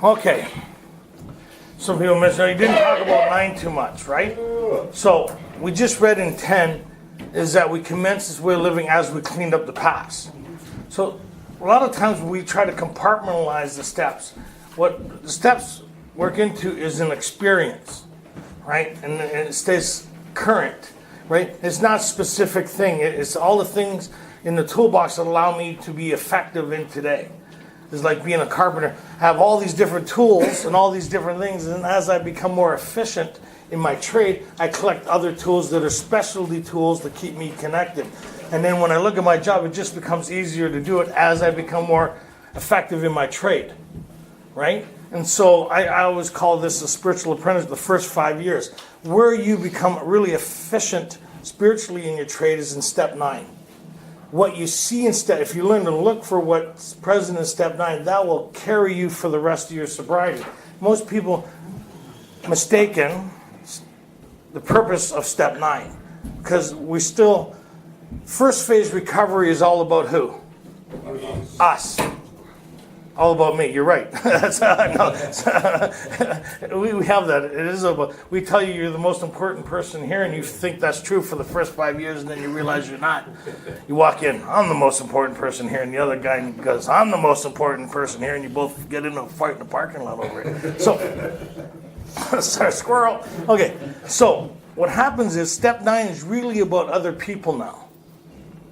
Okay. Some people mentioned you didn't talk about 9 too much, right? So we just read in 10 is that we commence this way of living as we cleaned up the past. So a lot of times we try to compartmentalize the steps. What the steps work into is an experience, right? And it stays current, right? It's not a specific thing. It's all the things in the toolbox that allow me to be effective in today. It's like being a carpenter. I have all these different tools and all these different things, and as I become more efficient in my trade, I collect other tools that are specialty tools that keep me connected. And then when I look at my job, it just becomes easier to do it as I become more effective in my trade, right? And so I always call this a spiritual apprentice, the first 5 years. Where you become really efficient spiritually in your trade is in step 9. What you see in step, if you learn to look for what's present in step 9, that will carry you for the rest of your sobriety. Most people mistaken the purpose of step 9 because we still, first phase recovery is all about who? Us. All about me. You're right. That's we have that. It is about. We tell you you're the most important person here, and you think that's true for the first 5 years, and then you realize you're not. You walk in. I'm the most important person here, and the other guy goes, "I'm the most important person here," and you both get into a fight in the parking lot over it. So, sorry, squirrel. Okay. So what happens is step 9 is really about other people now.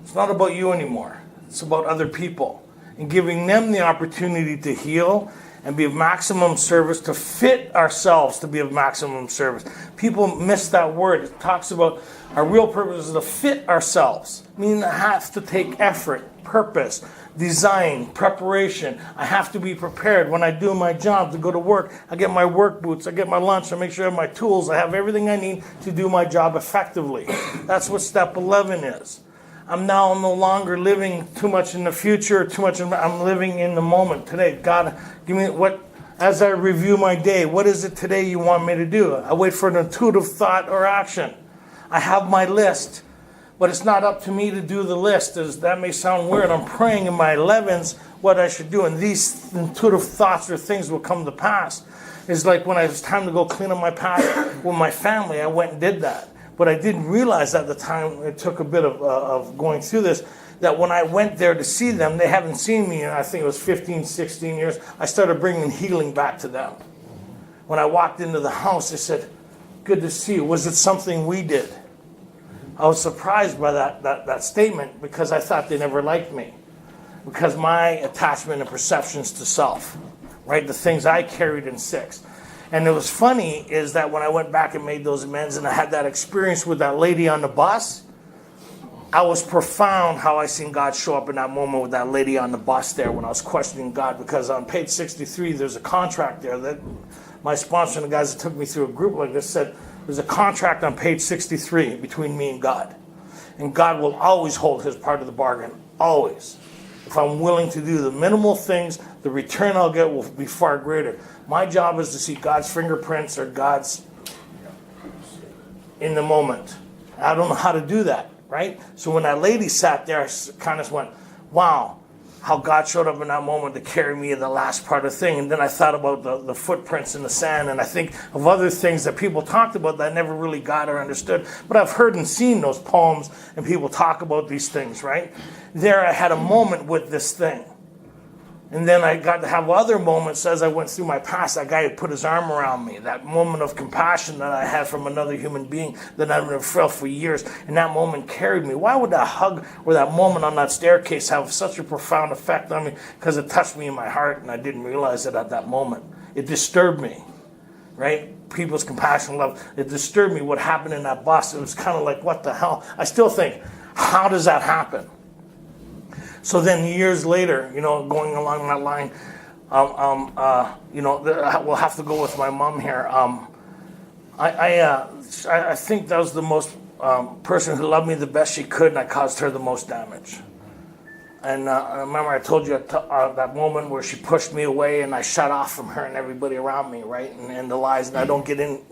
It's not about you anymore. It's about other people. And giving them the opportunity to heal and be of maximum service, to fit ourselves to be of maximum service. People miss that word. It talks about our real purpose is to fit ourselves, meaning I have to take effort, purpose, design, preparation. I have to be prepared when I do my job to go to work. I get my work boots, I get my lunch, I make sure I have my tools, I have everything I need to do my job effectively. That's what step 11 is. I'm now no longer living too much in the future, I'm living in the moment today. God, give me as I review my day, what is it today you want me to do? I wait for an intuitive thought or action. I have my list, but it's not up to me to do the list. That may sound weird. I'm praying in my 11s what I should do, and these intuitive thoughts or things will come to pass. It's like when it was time to go clean up my past with my family, I went and did that. But I didn't realize at the time, it took a bit of going through this, that when I went there to see them, they haven't seen me in, I think it was 15, 16 years. I started bringing healing back to them. When I walked into the house, they said, "Good to see you. Was it something we did?" I was surprised by that statement because I thought they never liked me. Because my attachment and perceptions to self, right? The things I carried in 6. And it was funny is that when I went back and made those amends and I had that experience with that lady on the bus, I was profound how I seen God show up in that moment with that lady on the bus there when I was questioning God, because on page 63 there's a contract there that my sponsor and the guys that took me through a group like this said, there's a contract on page 63 between me and God. And God will always hold his part of the bargain, always. If I'm willing to do the minimal things, the return I'll get will be far greater. My job is to see God's fingerprints or God's in the moment. I don't know how to do that, right? So when that lady sat there, I kind of went, wow, how God showed up in that moment to carry me in the last part of the thing. And then I thought about the footprints in the sand, and I think of other things that people talked about that I never really got or understood. But I've heard and seen those poems, and people talk about these things, right? There I had a moment with this thing. And then I got to have other moments as I went through my past. That guy had put his arm around me. That moment of compassion that I had from another human being that I've never felt for years. And that moment carried me. Why would that hug or that moment on that staircase have such a profound effect on me? Because it touched me in my heart and I didn't realize it at that moment. It disturbed me, right? People's compassion, love. It disturbed me what happened in that bus. It was kind of like, what the hell? I still think, how does that happen? So then years later, going along that line, we'll have to go with my mom here. I think that was the most person who loved me the best she could, and I caused her the most damage. And I remember I told you that moment where she pushed me away and I shut off from her and everybody around me, right? And the lies, and I don't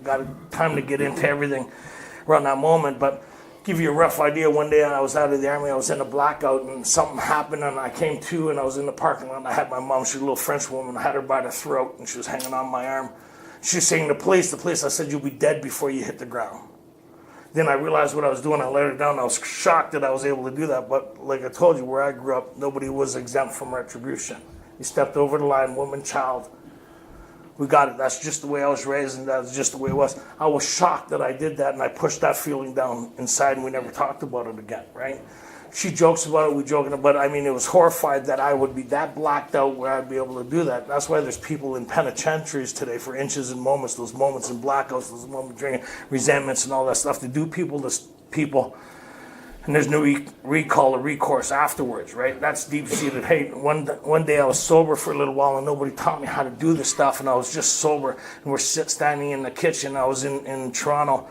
got time to get into everything around that moment, but give you a rough idea, one day I was out of the Army, I was in a blackout, and something happened, and I came to, and I was in the parking lot, and I had my mom, she was a little French woman, I had her by the throat, and she was hanging on my arm. She was saying, the police, I said, you'll be dead before you hit the ground. Then I realized what I was doing, I let her down, I was shocked that I was able to do that, but like I told you, where I grew up, nobody was exempt from retribution. You stepped over the line, woman, child, we got it. That's just the way I was raised, and that's just the way it was. I was shocked that I did that, and I pushed that feeling down inside, and we never talked about it again, right? She jokes about it, we joking about it. I mean, it was horrified that I would be that blacked out where I'd be able to do that. That's why there's people in penitentiaries today for inches and moments, those moments in blackouts, those moments drinking, resentments and all that stuff. To do people to people, and there's no recall or recourse afterwards, right? That's deep-seated hate. One day I was sober for a little while, and nobody taught me how to do this stuff, and I was just sober, and we're standing in the kitchen. I was in Toronto,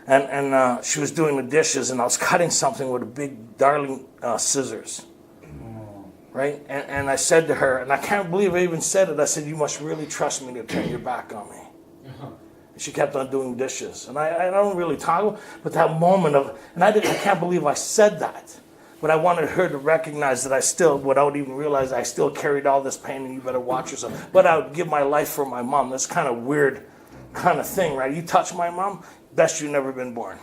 and she was doing the dishes, and I was cutting something with a big Darling scissors, right? And I said to her, and I can't believe I even said it, I said, you must really trust me to turn your back on me. She kept on doing dishes. And I don't really talk, but that moment of, and I can't believe I said that. But I wanted her to recognize that I still, without even realizing, I still carried all this pain, and you better watch yourself. But I would give my life for my mom. That's kind of weird kind of thing, right? You touch my mom, best you've never been born.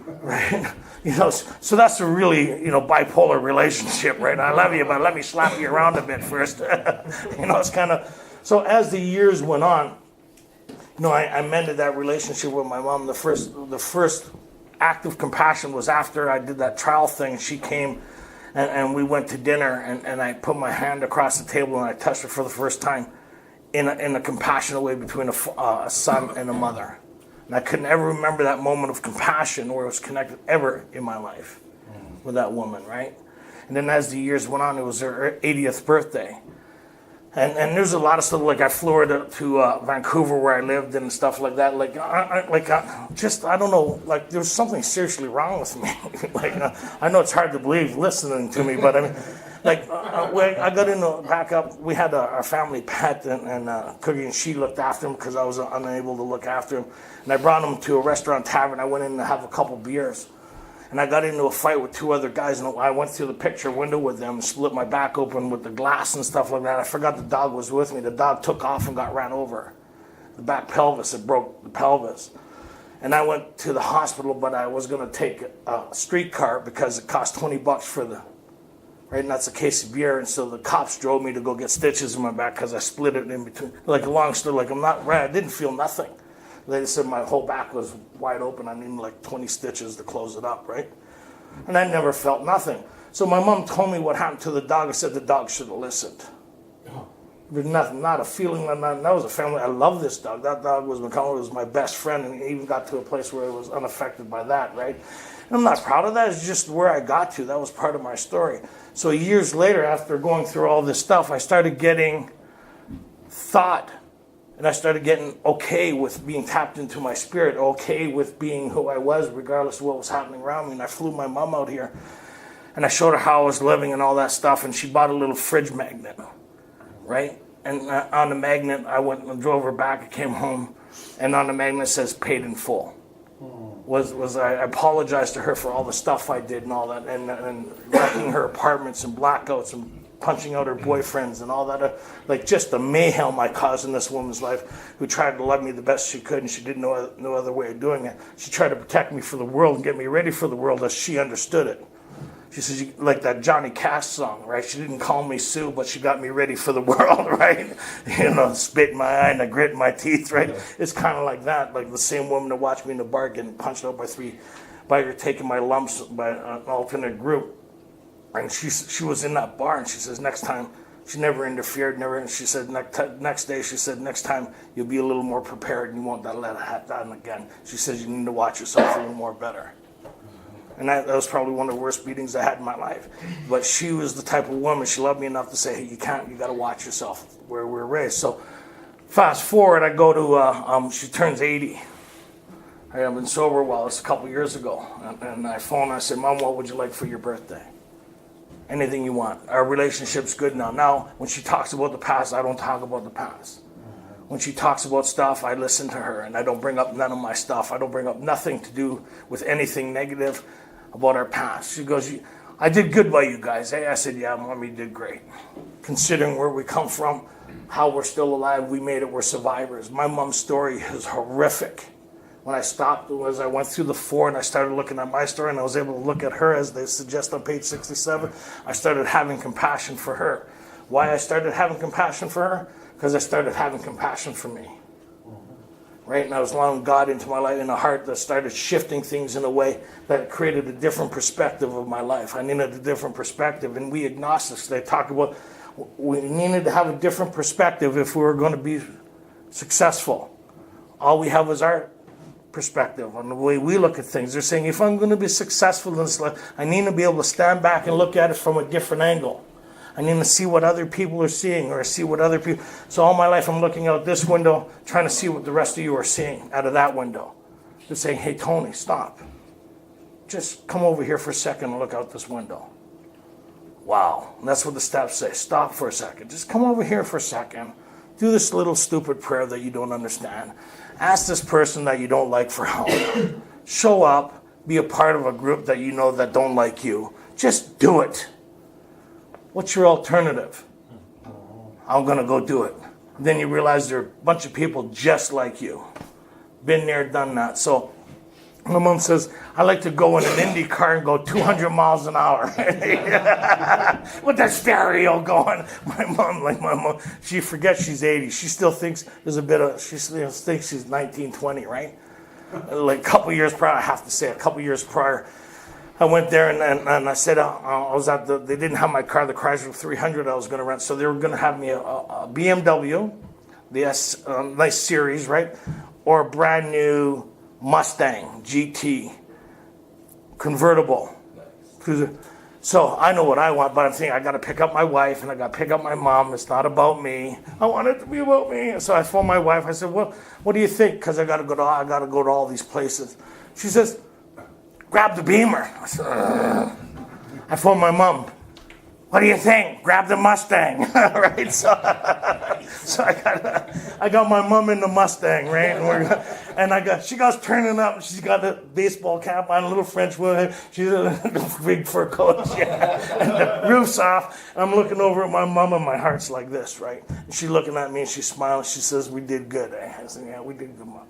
Right? So that's a really, bipolar relationship, right? I love you, but let me slap you around a bit first. It's kind of, so as the years went on, I mended that relationship with my mom. The first act of compassion was after I did that trial thing. She came and we went to dinner, and I put my hand across the table and I touched her for the first time in a compassionate way between a son and a mother. And I couldn't ever remember that moment of compassion where it was connected ever in my life with that woman, right? And then as the years went on, it was her 80th birthday. And there's a lot of stuff, like I flew her to Vancouver where I lived and stuff like that. I don't know, like there was something seriously wrong with me. I know it's hard to believe listening to me, but I mean, I got into back up. We had our family pet and Cookie, and she looked after him because I was unable to look after him. And I brought him to a restaurant tavern. I went in to have a couple beers. And I got into a fight with two other guys, and I went through the picture window with them and split my back open with the glass and stuff like that. I forgot the dog was with me. The dog took off and got ran over. The back pelvis, it broke the pelvis. And I went to the hospital, but I was going to take a streetcar because it cost $20 for right, and that's a case of beer. And so the cops drove me to go get stitches in my back because I split it in between. Like a long story, I'm not right. I didn't feel nothing. They said my whole back was wide open. I needed like 20 stitches to close it up, right? And I never felt nothing. So my mom told me what happened to the dog. I said the dog should have listened. There's nothing, not a feeling. That was a family. I love this dog. That dog was my best friend, and he even got to a place where it was unaffected by that, right? And I'm not proud of that. It's just where I got to. That was part of my story. So years later, after going through all this stuff, I started getting thought. And I started getting okay with being tapped into my spirit, okay with being who I was, regardless of what was happening around me. And I flew my mom out here, and I showed her how I was living and all that stuff. And she bought a little fridge magnet, right? And on the magnet, I went and drove her back. I came home, and on the magnet it says "paid in full." I apologized to her for all the stuff I did and all that, and wrecking her apartments and blackouts and punching out her boyfriends and all that, like just the mayhem I caused in this woman's life, who tried to love me the best she could, and she didn't know no other way of doing it. She tried to protect me for the world and get me ready for the world as she understood it. She says, like that Johnny Cash song, right? She didn't call me Sue, but she got me ready for the world, right? Spit in my eye and I grit in my teeth, right? It's kind of like that, like the same woman that watched me in the bar getting punched out by her taking my lumps by an alternate group. And she was in that bar, and she says, next time, she never interfered, and she said, next day, she said, next time, you'll be a little more prepared, and you won't let it happen again. She says, you need to watch yourself a little more better. And that was probably one of the worst beatings I had in my life. But she was the type of woman, she loved me enough to say, hey, you got to watch yourself where we're raised. So fast forward, I go to, she turns 80. I've been sober a while, it's a couple years ago. And I phoned her, I said, Mom, what would you like for your birthday? Anything you want. Our relationship's good now. Now, when she talks about the past, I don't talk about the past. When she talks about stuff, I listen to her, and I don't bring up none of my stuff. I don't bring up nothing to do with anything negative about our past. She goes, I did good by you guys. I said, yeah, Mom, you did great. Considering where we come from, how we're still alive, we made it, we're survivors. My mom's story is horrific. When I stopped, as I went through the 4 and I started looking at my story and I was able to look at her as they suggest on page 67, I started having compassion for her. Why I started having compassion for her? Because I started having compassion for me. Right? And I was allowing God into my life in a heart that started shifting things in a way that created a different perspective of my life. I needed a different perspective. And we agnostics, they talk about we needed to have a different perspective if we were going to be successful. All we have is our perspective on the way we look at things. They're saying if I'm going to be successful in this life, I need to be able to stand back and look at it from a different angle. I need to see what other people are seeing, or see what other people... So all my life I'm looking out this window, trying to see what the rest of you are seeing out of that window. They're saying, hey, Tony, stop. Just come over here for a second and look out this window. Wow. And that's what the steps say. Stop for a second. Just come over here for a second. Do this little stupid prayer that you don't understand. Ask this person that you don't like for help. Show up. Be a part of a group that you know that don't like you. Just do it. What's your alternative? I'm going to go do it. Then you realize there are a bunch of people just like you. Been there, done that. So my mom says, I like to go in an Indy car and go 200 miles an hour. With the stereo going. My mom, she forgets she's 80. She still thinks she still thinks she's 19, 20, right? Like a couple years prior, I have to say, a couple years prior, I went there and I said, I was at they didn't have my car, the Chrysler 300 I was going to rent, so they were going to have me a BMW, the nice series, right? Or a brand new Mustang GT convertible. So I know what I want, but I'm thinking I got to pick up my wife and I got to pick up my mom. It's not about me. I want it to be about me. So I phoned my wife. I said, well, what do you think? Because I got to go to all these places. She says, grab the Beamer. I said, ugh. I phoned my mom. What do you think? Grab the Mustang, right? So I got my mom in the Mustang, right? And she goes turning up. She's got a baseball cap on, a little French woman. She's a big fur coat, yeah. And the roof's off. And I'm looking over at my mom, and my heart's like this, right? And she's looking at me, and she's smiling. She says, "We did good, eh?" I said, "Yeah, we did good, Mom."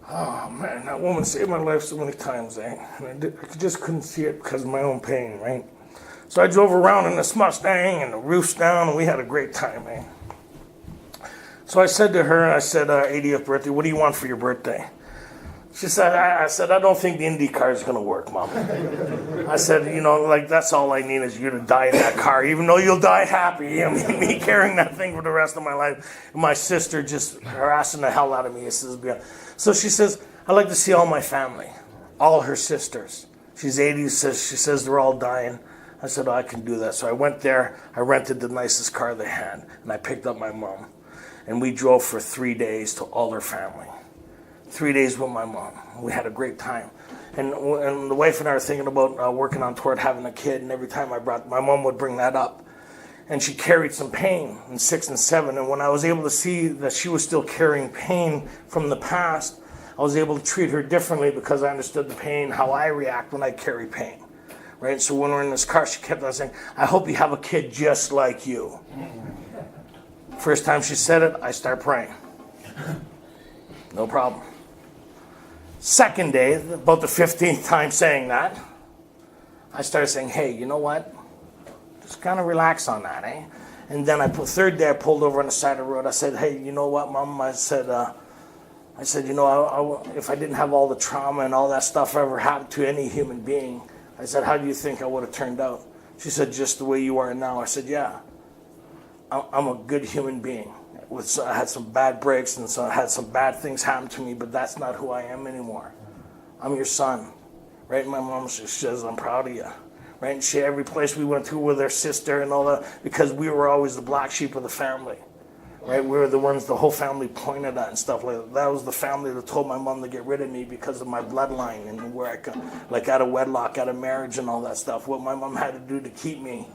Oh, man, that woman saved my life so many times, eh? And I just couldn't see it because of my own pain, right? So I drove around in this Mustang, and the roof's down, and we had a great time, eh? So I said to her, 80th birthday, what do you want for your birthday? She said, I said, I don't think the Indy car is going to work, Mom. I said, that's all I need is you to die in that car, even though you'll die happy. Me carrying that thing for the rest of my life. And my sister just harassing the hell out of me. So she says, I'd like to see all my family, all her sisters. She's 80, she says they're all dying. I said, I can do that. So I went there, I rented the nicest car they had, and I picked up my mom. And we drove for 3 days to all her family. 3 days with my mom. We had a great time. And the wife and I were thinking about working on toward having a kid, and every time my mom would bring that up. And she carried some pain in 6 and 7. And when I was able to see that she was still carrying pain from the past, I was able to treat her differently because I understood the pain, how I react when I carry pain. Right? So when we're in this car, she kept on saying, I hope you have a kid just like you. First time she said it, I start praying. No problem. Second day, about the 15th time saying that, I started saying, hey, you know what? Just kind of relax on that, eh? And then third day I pulled over on the side of the road. I said, hey, you know what, Mom? I said, if I didn't have all the trauma and all that stuff ever happened to any human being, I said, how do you think I would have turned out? She said, just the way you are now. I said, yeah, I'm a good human being. I had some bad breaks and so I had some bad things happen to me, but that's not who I am anymore. I'm your son. Right? And my mom says, I'm proud of you. Right? And every place we went to with her sister and all that, because we were always the black sheep of the family. right? We were the ones the whole family pointed at and stuff like that. That was the family that told my mom to get rid of me because of my bloodline and where I come, like out of wedlock, out of marriage and all that stuff. What my mom had to do to keep me,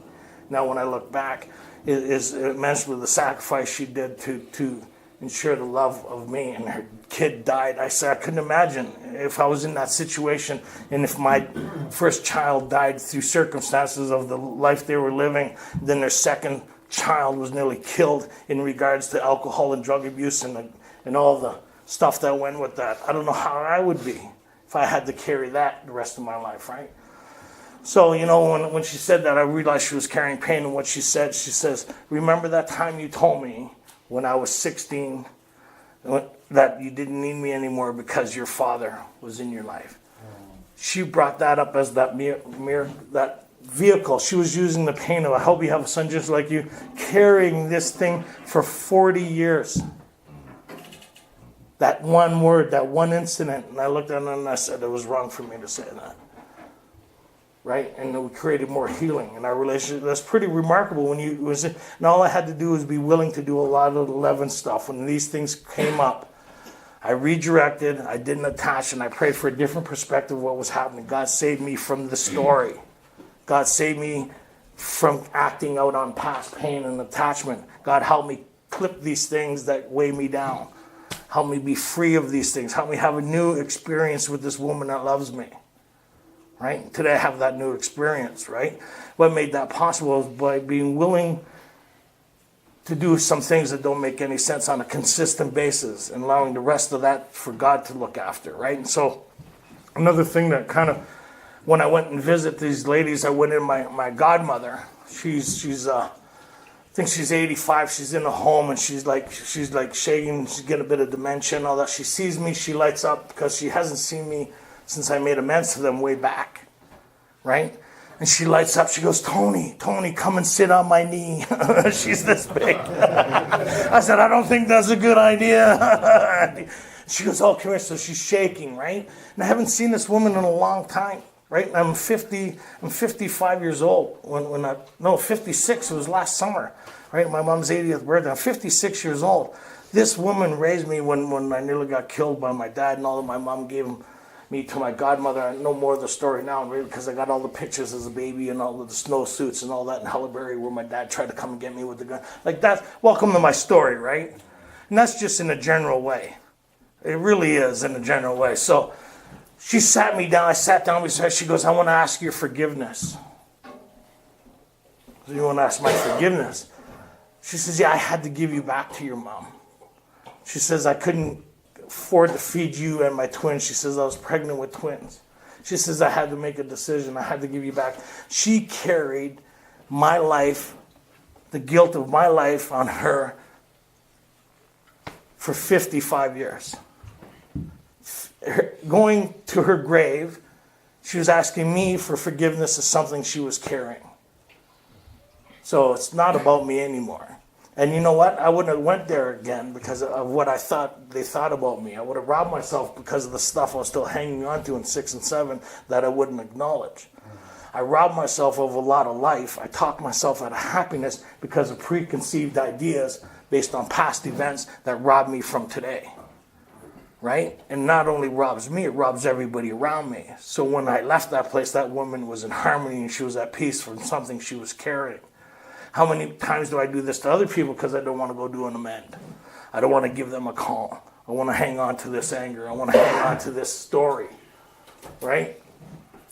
now when I look back, is immensely the sacrifice she did to ensure the love of me. And her kid died. I said I couldn't imagine if I was in that situation, and if my first child died through circumstances of the life they were living, then their second child was nearly killed in regards to alcohol and drug abuse and all the stuff that went with that. I don't know how I would be if I had to carry that the rest of my life, right? So, you know, when she said that, I realized she was carrying pain. And what she says, remember that time you told me when I was 16 that you didn't need me anymore because your father was in your life. She brought that up as that that vehicle. She was using the pain of, I hope you have a son just like you, carrying this thing for 40 years. That one word, that one incident. And I looked at her and I said, it was wrong for me to say that. Right? And we created more healing in our relationship. That's pretty remarkable. And all I had to do was be willing to do a lot of the 11 stuff. When these things came up, I redirected, I didn't attach, and I prayed for a different perspective of what was happening. God saved me from the story. God saved me from acting out on past pain and attachment. God helped me clip these things that weigh me down. Help me be free of these things. Help me have a new experience with this woman that loves me. Right? Today I have that new experience, right? What made that possible is by being willing to do some things that don't make any sense on a consistent basis and allowing the rest of that for God to look after, right? And so another thing that kind of, when I went and visit these ladies, I went in my godmother. She's I think she's 85. She's in a home and she's like shaking. She's getting a bit of dementia and all that. She sees me, she lights up because she hasn't seen me since I made amends to them way back, right? And she lights up. She goes, Tony, come and sit on my knee. She's this big. I said, I don't think that's a good idea. She goes, oh, come here. So she's shaking, right? And I haven't seen this woman in a long time, right? I'm 55 years old. 56. It was last summer, right? My mom's 80th birthday. I'm 56 years old. This woman raised me when I nearly got killed by my dad and all that. My mom gave me to my godmother. I know more of the story now, really, because I got all the pictures as a baby and all of the snowsuits and all that in Hallaberry where my dad tried to come and get me with the gun. Like that, welcome to my story, right? And that's just in a general way. It really is in a general way. So she sat me down. I sat down beside her. She goes, I want to ask your forgiveness. So you want to ask my forgiveness? She says, yeah, I had to give you back to your mom. She says, I couldn't afford to feed you and my twins. She says, I was pregnant with twins. She says, I had to make a decision. I had to give you back. She carried my life, the guilt of my life on her for 55 years. Going to her grave, she was asking me for forgiveness of something she was carrying. So it's not about me anymore. And you know what? I wouldn't have went there again because of what I thought they thought about me. I would have robbed myself because of the stuff I was still hanging on to in 6 and 7 that I wouldn't acknowledge. I robbed myself of a lot of life. I talked myself out of happiness because of preconceived ideas based on past events that robbed me from today. Right? And not only robs me, it robs everybody around me. So when I left that place, that woman was in harmony and she was at peace from something she was carrying. How many times do I do this to other people because I don't want to go do an amend? I don't want to give them a call. I want to hang on to this anger. I want to hang on to this story, right?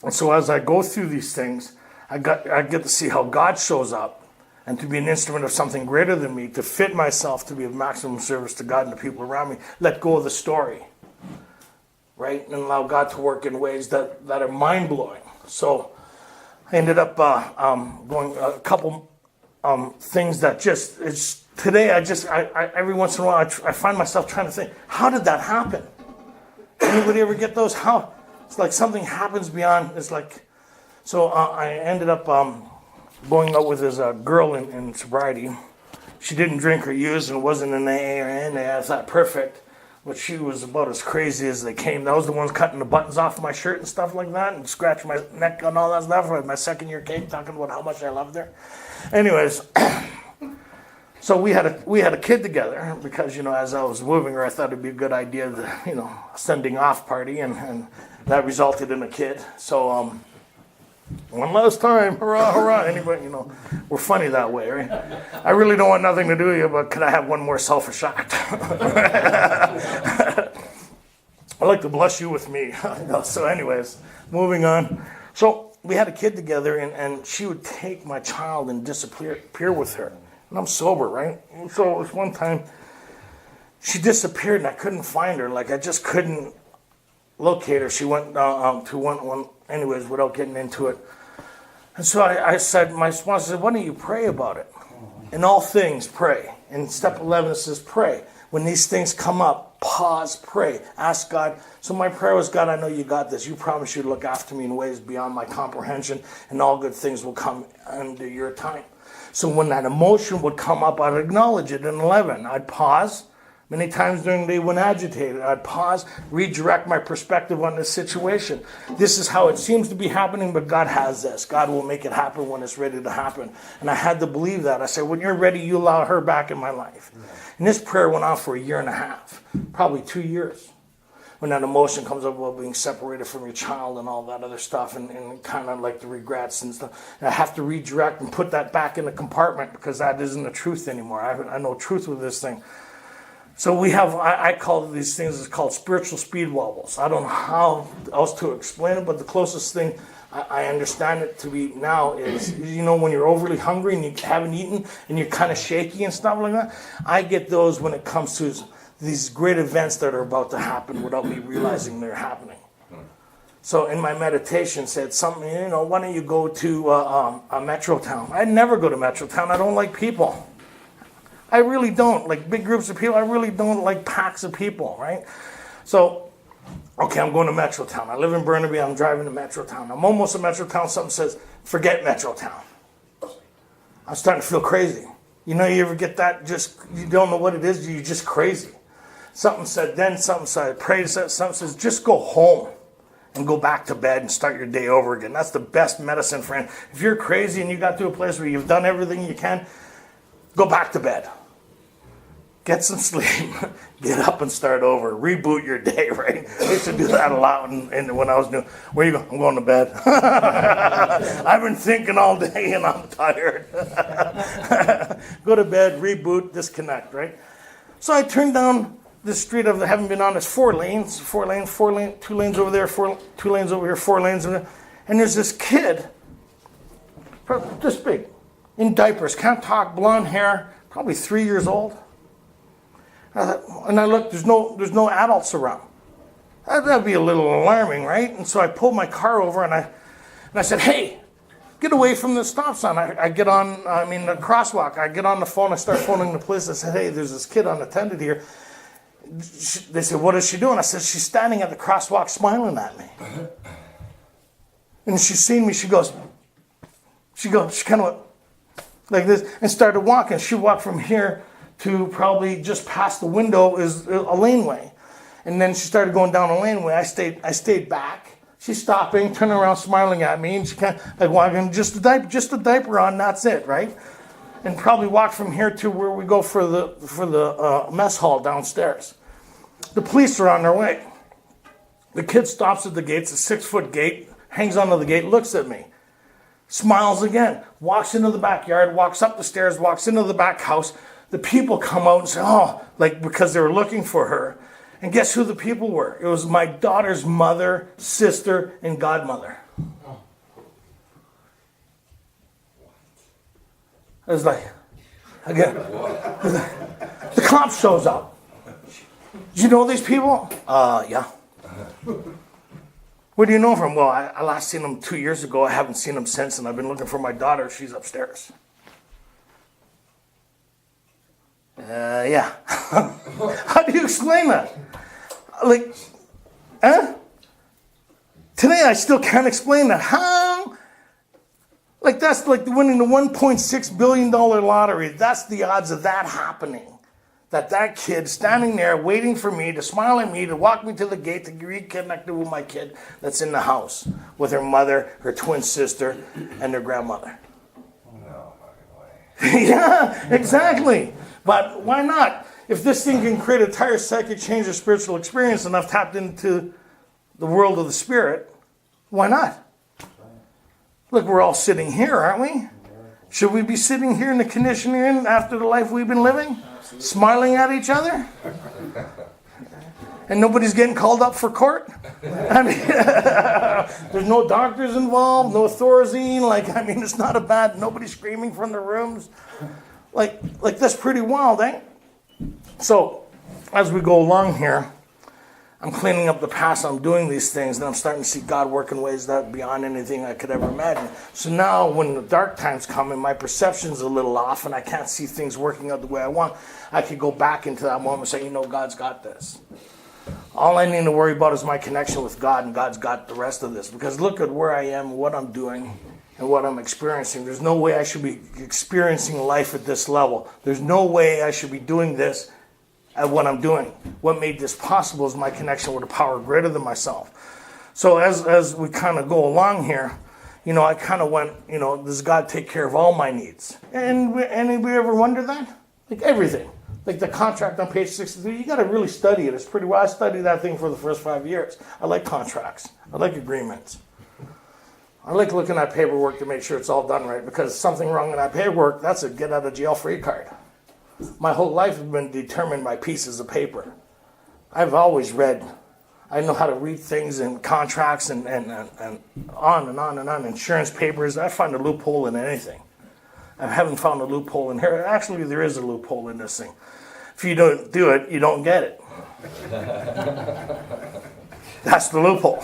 And so as I go through these things, I get to see how God shows up and to be an instrument of something greater than me, to fit myself to be of maximum service to God and the people around me. Let go of the story, right? And allow God to work in ways that are mind-blowing. So I ended up going a couple things that just, it's today I every once in a while I find myself trying to think, how did that happen? Anybody ever get those? How? It's like something happens beyond, it's like, so I ended up going out with this girl in sobriety. She didn't drink or use and wasn't in AA or NA. I thought perfect, but she was about as crazy as they came. That was the ones cutting the buttons off my shirt and stuff like that and scratching my neck and all that stuff. My second year came talking about how much I loved her. Anyways, So we had a kid together because, as I was moving her, I thought it'd be a good idea, a sending off party, and that resulted in a kid. So one last time, hurrah, hurrah. Anybody, we're funny that way, right? I really don't want nothing to do with you, but could I have one more selfish act? I'd like to bless you with me. So anyways, moving on. So we had a kid together, and she would take my child and disappear with her. And I'm sober, right? So it was one time she disappeared, and I couldn't find her. Like, I just couldn't locate her. She went to one, anyways, without getting into it. And so I said, my sponsor said, why don't you pray about it? In all things, pray. In step 11, it says, pray. When these things come up, pause, pray, ask God. So my prayer was, God, I know you got this. You promised you'd look after me in ways beyond my comprehension, and all good things will come under your time. So when that emotion would come up, I'd acknowledge it in 11. I'd pause. Many times during the day when agitated, I'd pause, redirect my perspective on this situation. This is how it seems to be happening, but God has this. God will make it happen when it's ready to happen. And I had to believe that. I said, when you're ready, you allow her back in my life. And this prayer went on for a year and a half, probably 2 years. When that emotion comes up about being separated from your child and all that other stuff, and kind of like the regrets and stuff. And I have to redirect and put that back in the compartment because that isn't the truth anymore. I know truth with this thing. So we have, I call these things, it's called spiritual speed wobbles. I don't know how else to explain it, but the closest thing I understand it to be now is, when you're overly hungry and you haven't eaten and you're kind of shaky and stuff like that. I get those when it comes to these great events that are about to happen without me realizing they're happening. So in my meditation said something, why don't you go to a metro town? I never go to metro town. I don't like people. I really don't like big groups of people. I really don't like packs of people, right? So, okay, I'm going to Metro Town. I live in Burnaby. I'm driving to Metro Town. I'm almost at Metro Town. Something says, forget Metro Town. I'm starting to feel crazy. You ever get that? You don't know what it is. You're just crazy. Something said, I prayed, something says, just go home and go back to bed and start your day over again. That's the best medicine, friend. If you're crazy and you got to a place where you've done everything you can, go back to bed. Get some sleep, get up and start over, reboot your day, right? I used to do that a lot when I was new. Where you go? I'm going to bed. I've been thinking all day and I'm tired. Go to bed, reboot, disconnect, right? So I turned down this street I haven't been on. It's 4 lanes, 2 lanes over there, 2 lanes over here, 4 lanes. And there's this kid, this big, in diapers, can't talk, blonde hair, probably 3 years old. And I looked, there's no adults around. That'd be a little alarming, right? And so I pulled my car over and I said, hey, get away from the stop sign. I get on, the crosswalk. I get on the phone, I start phoning the police. I said, hey, there's this kid unattended here. They said, what is she doing? I said, she's standing at the crosswalk smiling at me. And she's seen me, she kind of like this and started walking. She walked from here to probably just past the window is a laneway. And then she started going down a laneway. I stayed back. She's stopping, turning around, smiling at me, and she kind of like walking, just a diaper on, that's it, right? And probably walked from here to where we go for the mess hall downstairs. The police are on their way. The kid stops at the gate. It's a 6-foot gate, hangs onto the gate, looks at me, smiles again, walks into the backyard, walks up the stairs, walks into the back house. The people come out and say, oh, like because they were looking for her. And guess who the people were? It was my daughter's mother, sister, and godmother. I was like, again, the cop shows up. Do you know these people? Yeah. Where do you know from? Well, I last seen them 2 years ago. I haven't seen them since, and I've been looking for my daughter. She's upstairs. Yeah. How do you explain that? Like, Today I still can't explain that. How? Like, that's like winning the $1.6 billion lottery. That's the odds of that happening. That kid standing there waiting for me to smile at me, to walk me to the gate, to reconnect with my kid that's in the house with her mother, her twin sister, and their grandmother. Yeah, exactly. But why not? If this thing can create a entire psychic change or spiritual experience and I've tapped into the world of the spirit, why not? Look, we're all sitting here, aren't we? Should we be sitting here in the condition we're in after the life we've been living? Absolutely. Smiling at each other? And nobody's getting called up for court? I mean, there's no doctors involved, no Thorazine. It's not a bad, nobody's screaming from the rooms. Like that's pretty wild, eh? So, as we go along here, I'm cleaning up the past, I'm doing these things, and I'm starting to see God work in ways that beyond anything I could ever imagine. So now, when the dark times come and my perception's a little off and I can't see things working out the way I want, I could go back into that moment and say, God's got this. All I need to worry about is my connection with God, and God's got the rest of this. Because look at where I am, what I'm doing, and what I'm experiencing. There's no way I should be experiencing life at this level. There's no way I should be doing this at what I'm doing. What made this possible is my connection with a power greater than myself. So as we kind of go along here, I kind of went, does God take care of all my needs? And anybody ever wonder that? Like everything. Like the contract on page 63, you got to really study it. It's pretty well. I studied that thing for the first 5 years. I like contracts. I like agreements. I like looking at paperwork to make sure it's all done right, because something wrong in that paperwork, that's a get out of jail free card. My whole life has been determined by pieces of paper. I've always read. I know how to read things in contracts and on and on and on. Insurance papers. I find a loophole in anything. I haven't found a loophole in here. Actually, there is a loophole in this thing. If you don't do it, you don't get it. That's the loophole.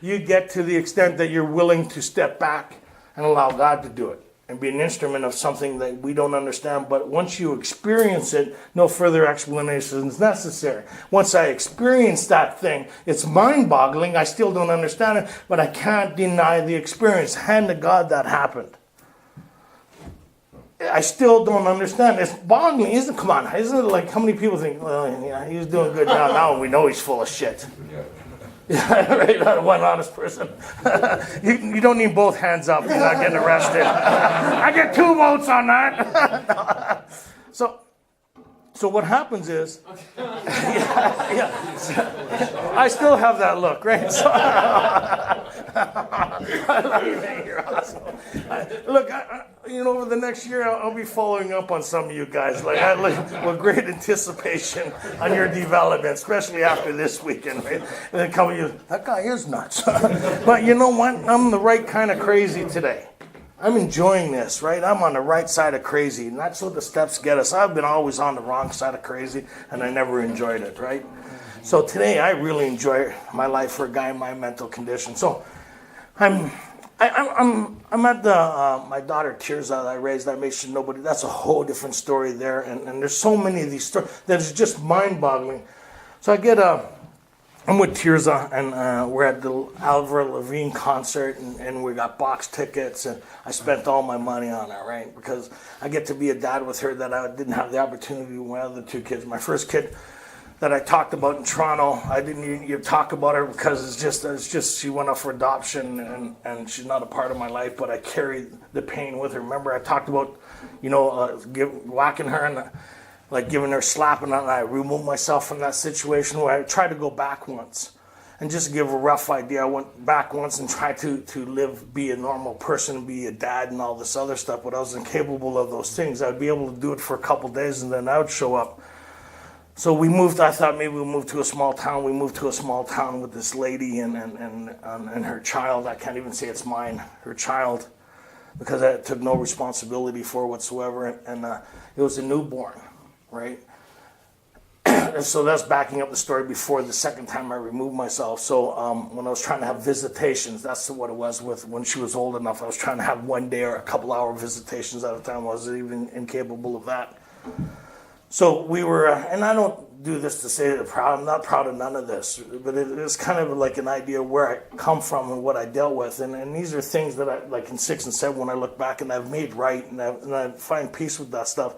You get to the extent that you're willing to step back and allow God to do it and be an instrument of something that we don't understand. But once you experience it, no further explanation is necessary. Once I experience that thing, it's mind-boggling. I still don't understand it, but I can't deny the experience. Hand to God that happened. I still don't understand. It's boggling, isn't it? Come on, isn't it like how many people think, well, yeah, he's doing good now. Now we know he's full of shit. Yeah, right, one honest person. You don't need both hands up. You're not getting arrested. I get 2 votes on that. So what happens is, I still have that look, right? So, I love you, man. You're awesome. Look, over the next year, I'll be following up on some of you guys. I look with great anticipation on your development, especially after this weekend, right? And then come of you, that guy is nuts. But you know what? I'm the right kind of crazy today. I'm enjoying this, right? I'm on the right side of crazy, and that's what the steps get us. I've been always on the wrong side of crazy, and I never enjoyed it, right? So today, I really enjoy my life for a guy in my mental condition. So I'm at the my daughter Tirza that I raised. I made sure nobody. That's a whole different story there, and there's so many of these stories that is just mind-boggling. So I'm with Tirza, and we're at the Alvaro Lavigne concert, and we got box tickets, and I spent all my money on it, right? Because I get to be a dad with her that I didn't have the opportunity with my other 2 kids. My first kid that I talked about in Toronto, I didn't even talk about her because it's just she went up for adoption, and she's not a part of my life, but I carried the pain with her. Remember, I talked about, whacking her and giving her a slap, and I removed myself from that situation where I tried to go back once. And just to give a rough idea, I went back once and tried to live, be a normal person, be a dad and all this other stuff, but I was incapable of those things. I'd be able to do it for a couple of days and then I would show up. So we moved, I thought maybe we'll move to a small town. We moved to a small town with this lady and her child. I can't even say it's mine, her child, because I took no responsibility for whatsoever. And it was a newborn, right? And so that's backing up the story before the second time I removed myself. So when I was trying to have visitations, that's what it was with when she was old enough. I was trying to have 1 day or a couple hour visitations at a time. I was even incapable of that. So we were, and I don't do this to say that I'm not proud of none of this, but it's kind of like an idea of where I come from and what I dealt with. And these are things that I, like in 6 and 7, when I look back and I've made right and I find peace with that stuff.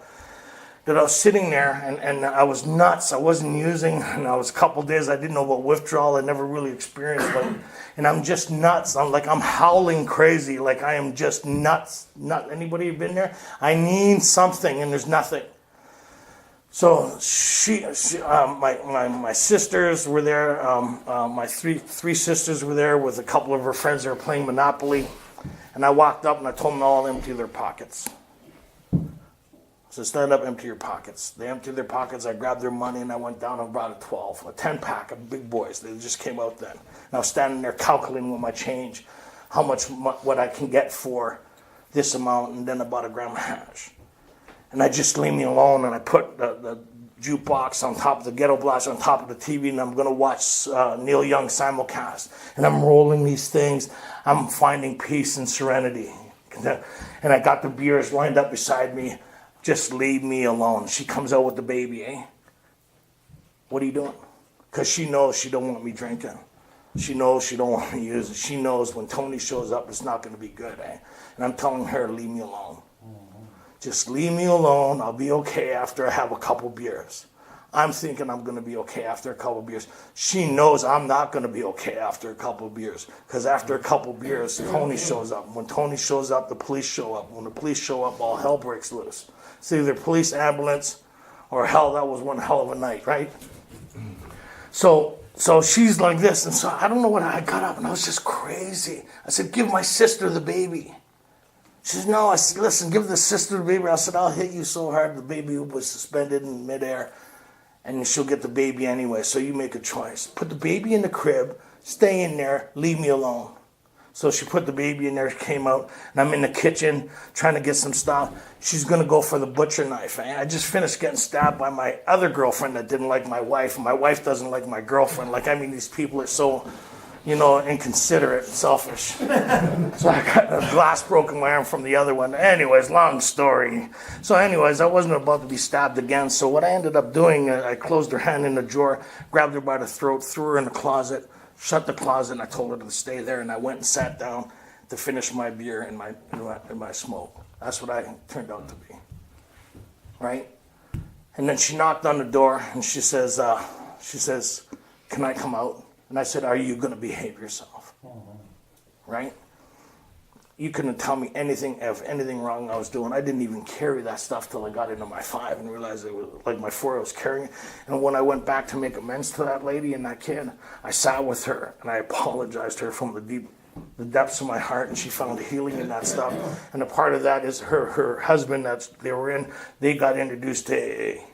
that I was sitting there and I was nuts. I wasn't using, and I was a couple days, I didn't know about withdrawal. I never really experienced it. And I'm just nuts. I'm howling crazy. Like I am just nuts. Anybody been there? I need something and there's nothing. So my sisters were there. My three sisters were there with a couple of her friends that were playing Monopoly. And I walked up and I told them all to empty their pockets. So stand up, empty your pockets. They emptied their pockets. I grabbed their money and I went down and brought a 10-pack of big boys. They just came out then. And I was standing there calculating with my change, what I can get for this amount, and then I bought a gram of hash. And I just leave me alone, and I put the jukebox on top of the ghetto blast on top of the TV, and I'm going to watch Neil Young simulcast. And I'm rolling these things. I'm finding peace and serenity. And I got the beers lined up beside me. Just leave me alone. She comes out with the baby, eh? What are you doing? Because she knows she don't want me drinking. She knows she don't want me using. She knows when Tony shows up, it's not going to be good, eh? And I'm telling her, leave me alone. Just leave me alone. I'll be okay after I have a couple beers. I'm thinking I'm going to be okay after a couple beers. She knows I'm not going to be okay after a couple beers. Because after a couple beers, Tony shows up. When Tony shows up, the police show up. When the police show up, all hell breaks loose. It's either police, ambulance, or hell. That was one hell of a night, right? So she's like this. And so I don't know what, I got up and I was just crazy. I said, give my sister the baby. She says, no. I said, listen, give the sister the baby. I said, I'll hit you so hard the baby was suspended in midair, and she'll get the baby anyway, so you make a choice. Put the baby in the crib, stay in there, leave me alone. So she put the baby in there, came out, and I'm in the kitchen trying to get some stuff. She's going to go for the butcher knife. I just finished getting stabbed by my other girlfriend that didn't like my wife, and my wife doesn't like my girlfriend. These people are so... inconsiderate, selfish. So I got a glass broke in my arm from the other one. Anyways, long story. So anyways, I wasn't about to be stabbed again. So what I ended up doing, I closed her hand in the drawer, grabbed her by the throat, threw her in the closet, shut the closet, and I told her to stay there. And I went and sat down to finish my beer and my smoke. That's what I turned out to be. Right? And then she knocked on the door and she says, can I come out? And I said, are you going to behave yourself? Right? You couldn't tell me anything wrong I was doing. I didn't even carry that stuff till I got into my 5 and realized it was like my 4 I was carrying. And when I went back to make amends to that lady and that kid, I sat with her and I apologized to her from the depths of my heart, and she found healing in that stuff. And a part of that is her husband they got introduced to AA.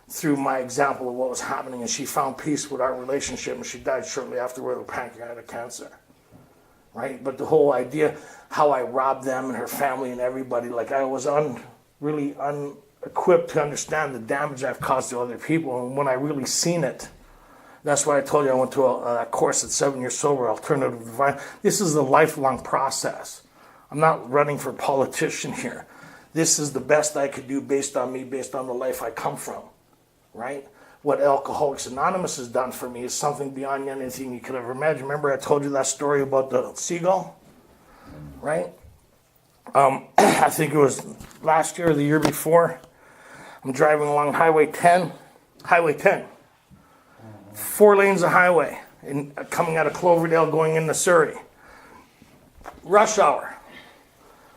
Through my example of what was happening, and she found peace with our relationship, and she died shortly afterward with pancreatic cancer. Right? But the whole idea, how I robbed them and her family and everybody, like I was really unequipped to understand the damage I've caused to other people. And when I really seen it, that's why I told you I went to a course at 7 Years Sober, Alternative Divine. This is a lifelong process. I'm not running for politician here. This is the best I could do based on me, based on the life I come from. Right? What Alcoholics Anonymous has done for me is something beyond anything you could ever imagine. Remember I told you that story about the seagull? Right? I think it was last year or the year before. I'm driving along Highway 10. 4 lanes of highway, coming out of Cloverdale going into Surrey. Rush hour.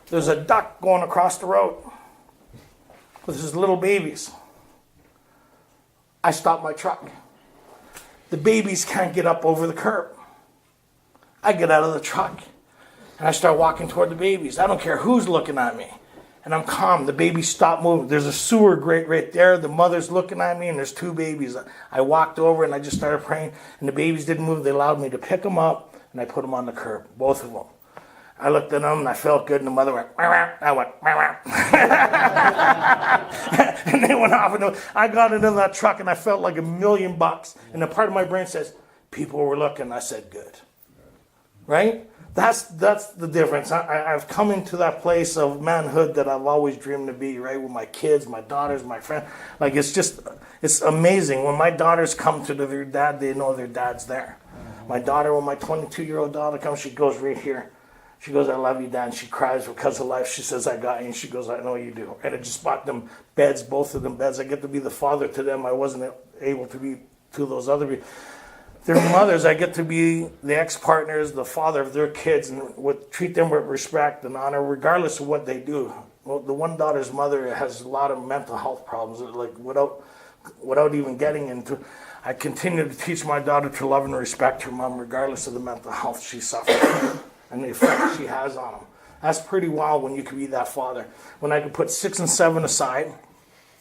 There's a duck going across the road with his little babies. I stop my truck. The babies can't get up over the curb. I get out of the truck and I start walking toward the babies. I don't care who's looking at me. And I'm calm. The babies stop moving. There's a sewer grate right there. The mother's looking at me and there's 2 babies. I walked over and I just started praying, and the babies didn't move. They allowed me to pick them up and I put them on the curb, both of them. I looked at them and I felt good, and the mother went, wah, wah. I went, wah, wah. And they went off, and I got into that truck and I felt like $1 million. And a part of my brain says, people were looking. I said, good. Right? That's the difference. I've come into that place of manhood that I've always dreamed to be, right? With my kids, my daughters, my friends. Like, it's amazing. When my daughters come to their dad, they know their dad's there. My daughter, when my 22-year-old daughter comes, she goes right here. She goes, I love you, Dad. And she cries because of life. She says, I got you. And she goes, I know you do. And I just bought them beds, both of them beds. I get to be the father to them. I wasn't able to be to those other people. Their mothers, I get to be the ex-partners, the father of their kids, and treat them with respect and honor, regardless of what they do. Well, the one daughter's mother has a lot of mental health problems, like without even getting into. I continue to teach my daughter to love and respect her mom, regardless of the mental health she suffers and the effect she has on them. That's pretty wild when you can be that father. When I could put 6 and 7 aside,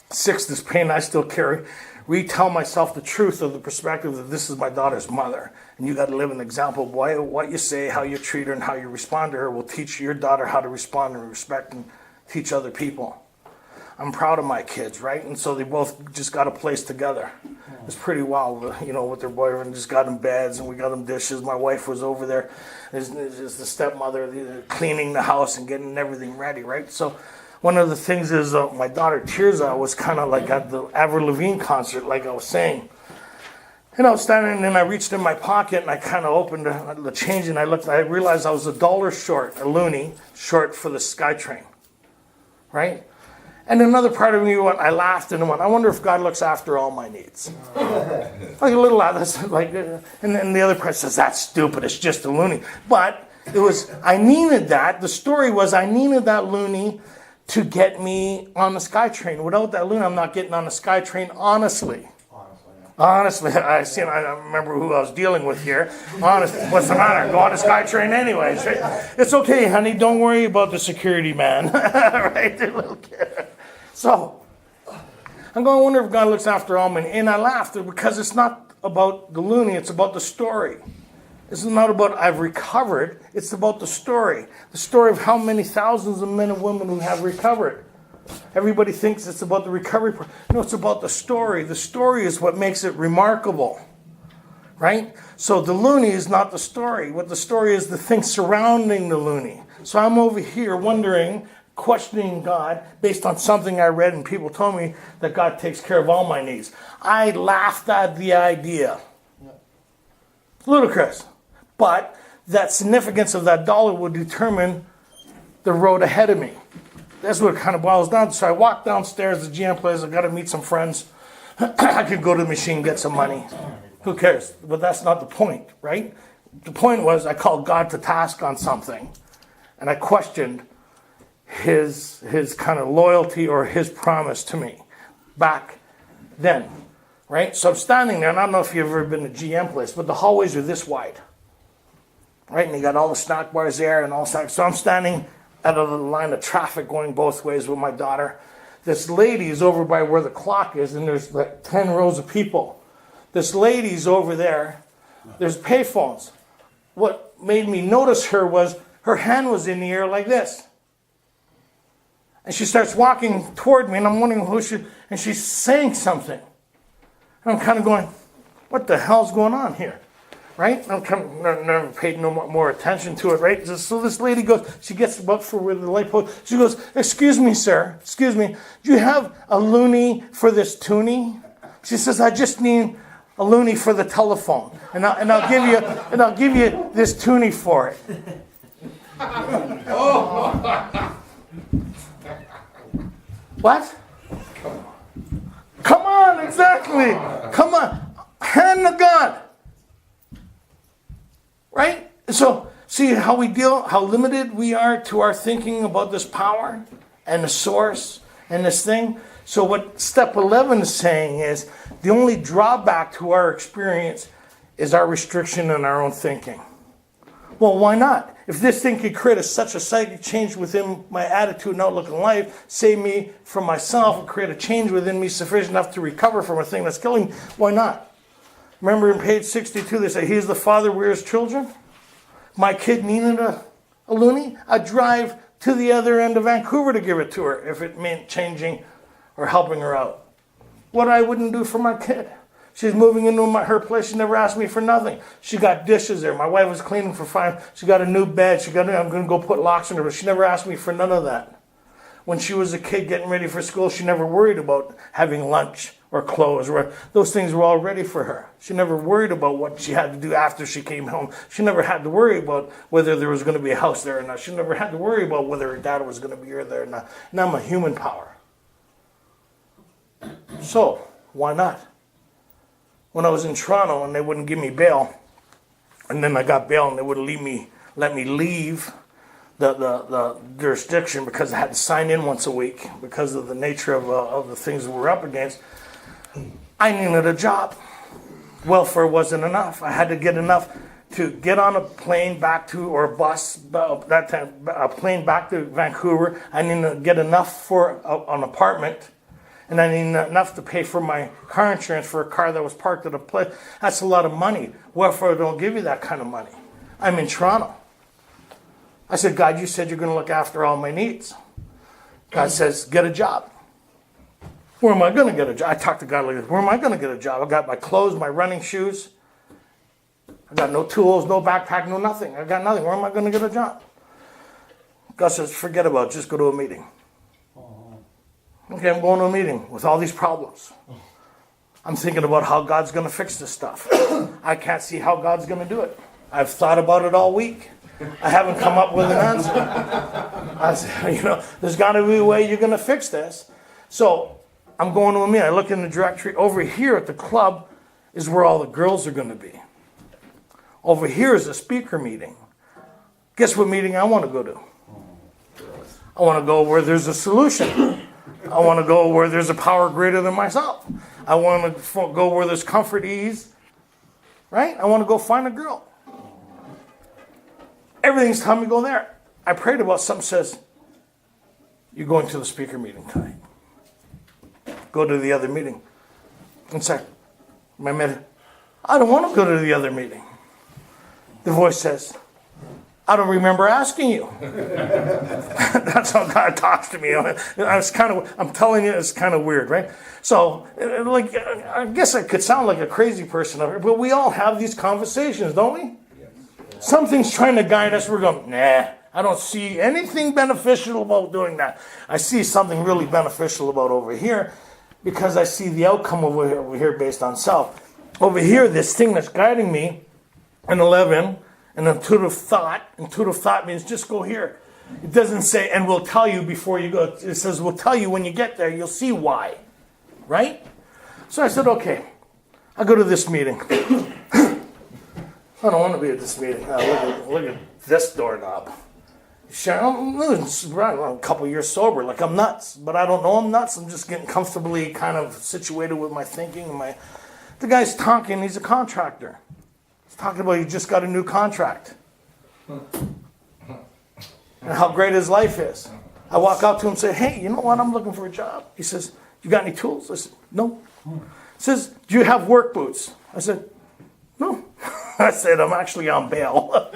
6, this pain I still carry, retell myself the truth of the perspective that this is my daughter's mother. And you got to live an example. Boy, what you say, how you treat her, and how you respond to her will teach your daughter how to respond and respect and teach other people. I'm proud of my kids, right? And so they both just got a place together. It's pretty wild, with their boyfriend. Just got them beds and we got them dishes. My wife was over there as the stepmother, cleaning the house and getting everything ready, right? So one of the things is my daughter Tirza was kind of like at the Avril Lavigne concert, like I was saying. And I was standing and I reached in my pocket and I kind of opened the change and I realized I was $1 short, a loonie, short for the SkyTrain, right? And another part of me I laughed and went, I wonder if God looks after all my needs. Like a little laugh, that's like, and then the other part says, that's stupid, it's just a loonie. But I needed that. The story was I needed that loonie to get me on the SkyTrain. Without that loonie, I'm not getting on the SkyTrain, honestly. Honestly, I remember who I was dealing with here. Honestly, what's the matter? Go on the SkyTrain anyways. Right? It's okay, honey. Don't worry about the security man. Right, the little kid. So, I'm going to wonder if God looks after all men. And I laughed because it's not about the loonie. It's about the story. It's not about I've recovered. It's about the story. The story of how many thousands of men and women who have recovered. Everybody thinks it's about the recovery part. No, it's about the story. The story is what makes it remarkable, right? So the loonie is not the story. What the story is, the things surrounding the loonie. So I'm over here wondering, questioning God based on something I read and people told me that God takes care of all my needs. I laughed at the idea. Ludicrous. But that significance of that $1 would determine the road ahead of me. That's what it kind of boils down to. So I walked downstairs to the GM place. I've got to meet some friends. I could go to the machine, get some money. Who cares? But that's not the point, right? The point was I called God to task on something. And I questioned his kind of loyalty or his promise to me back then, right? So I'm standing there, and I don't know if you've ever been to GM place, but the hallways are this wide, right? And you got all the snack bars there and all that. So I'm standing out of the line of traffic going both ways with my daughter. This lady is over by where the clock is, and there's like 10 rows of people. This lady's over there. There's payphones. What made me notice her was her hand was in the air like this. And she starts walking toward me, and I'm wondering who she, and she's saying something. And I'm kind of going, what the hell's going on here? Right? I'm never paid no more attention to it, right? So this lady goes, she gets up for where the light post. She goes, excuse me, sir, excuse me. Do you have a loonie for this toonie? She says, I just need a loonie for the telephone. And I'll give you this toonie for it. What? Come on, exactly. Come on. Hand to God. Right? So, see how how limited we are to our thinking about this power and the source and this thing. So what step 11 is saying is the only drawback to our experience is our restriction in our own thinking. Well, why not? If this thing could create such a psychic change within my attitude and outlook in life, save me from myself, and create a change within me sufficient enough to recover from a thing that's killing me, why not? Remember in page 62, they say, He's the Father, we're His children. My kid needed a loonie. I'd drive to the other end of Vancouver to give it to her if it meant changing or helping her out. What I wouldn't do for my kid. She's moving into her place. She never asked me for nothing. She got dishes there. My wife was cleaning for 5. She got a new bed. I'm going to go put locks in her, but she never asked me for none of that. When she was a kid getting ready for school, she never worried about having lunch or clothes. Those things were all ready for her. She never worried about what she had to do after she came home. She never had to worry about whether there was going to be a house there or not. She never had to worry about whether her dad was going to be there or not. And I'm a human power. So, why not? When I was in Toronto and they wouldn't give me bail, and then I got bail and they wouldn't let me leave the jurisdiction because I had to sign in once a week because of the nature of the things that we're up against, I needed a job. Welfare wasn't enough. I had to get enough to get on a plane back to, or a bus, that time, a plane back to Vancouver. I needed to get enough for an apartment. And I needed enough to pay for my car insurance for a car that was parked at a place. That's a lot of money. Welfare don't give you that kind of money. I'm in Toronto. I said, God, you said you're going to look after all my needs. God says, get a job. Where am I going to get a job? I talked to God like this. Where am I going to get a job? I got my clothes, my running shoes. I got no tools, no backpack, no nothing. I got nothing. Where am I going to get a job? God says, forget about it. Just go to a meeting. Okay, I'm going to a meeting with all these problems. I'm thinking about how God's going to fix this stuff. I can't see how God's going to do it. I've thought about it all week. I haven't come up with an answer. I said, there's got to be a way you're going to fix this. So I'm going to a meeting. I look in the directory. Over here at the club is where all the girls are going to be. Over here is a speaker meeting. Guess what meeting I want to go to? I want to go where there's a solution. I want to go where there's a power greater than myself. I want to go where there's comfort, ease. Right? I want to go find a girl. Everything's telling me to go there. I prayed about something says, you're going to the speaker meeting tonight. Go to the other meeting. And say, I don't want to go to the other meeting. The voice says, I don't remember asking you. That's how God talks to me. I'm telling you, it's kind of weird, right? So, I guess I could sound like a crazy person, but we all have these conversations, don't we? Something's trying to guide us. We're going, nah, I don't see anything beneficial about doing that. I see something really beneficial about over here because I see the outcome over here based on self. Over here, this thing that's guiding me, an 11, an intuitive thought. Intuitive thought means just go here. It doesn't say, and we'll tell you before you go. It says, we'll tell you when you get there. You'll see why. Right? So I said, okay. I'll go to this meeting. I don't want to be at this meeting. Look at this doorknob. I'm a couple years sober. Like I'm nuts. But I don't know I'm nuts. I'm just getting comfortably kind of situated with my thinking. The guy's talking. He's a contractor. He's talking about he just got a new contract. And how great his life is. I walk up to him and say, hey, you know what? I'm looking for a job. He says, you got any tools? I said, no. He says, do you have work boots? I said, no. I said, I'm actually on bail.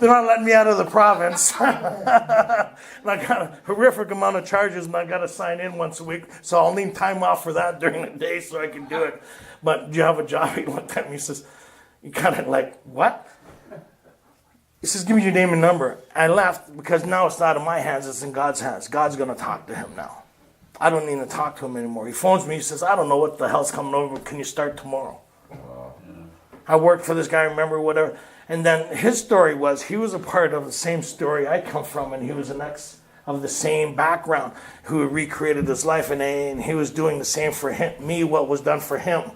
They're not letting me out of the province. And I got a horrific amount of charges, and I got to sign in once a week. So I'll need time off for that during the day so I can do it. But do you have a job? He looked at me, he says, you kind of like, what? He says, give me your name and number. I laughed because now it's not in my hands, it's in God's hands. God's going to talk to him now. I don't need to talk to him anymore. He phones me. He says, I don't know what the hell's coming over. Can you start tomorrow? Wow. I worked for this guy, remember, whatever. And then his story was he was a part of the same story I come from, and he was an ex of the same background who recreated his life in AA, and he was doing the same for me, what was done for him.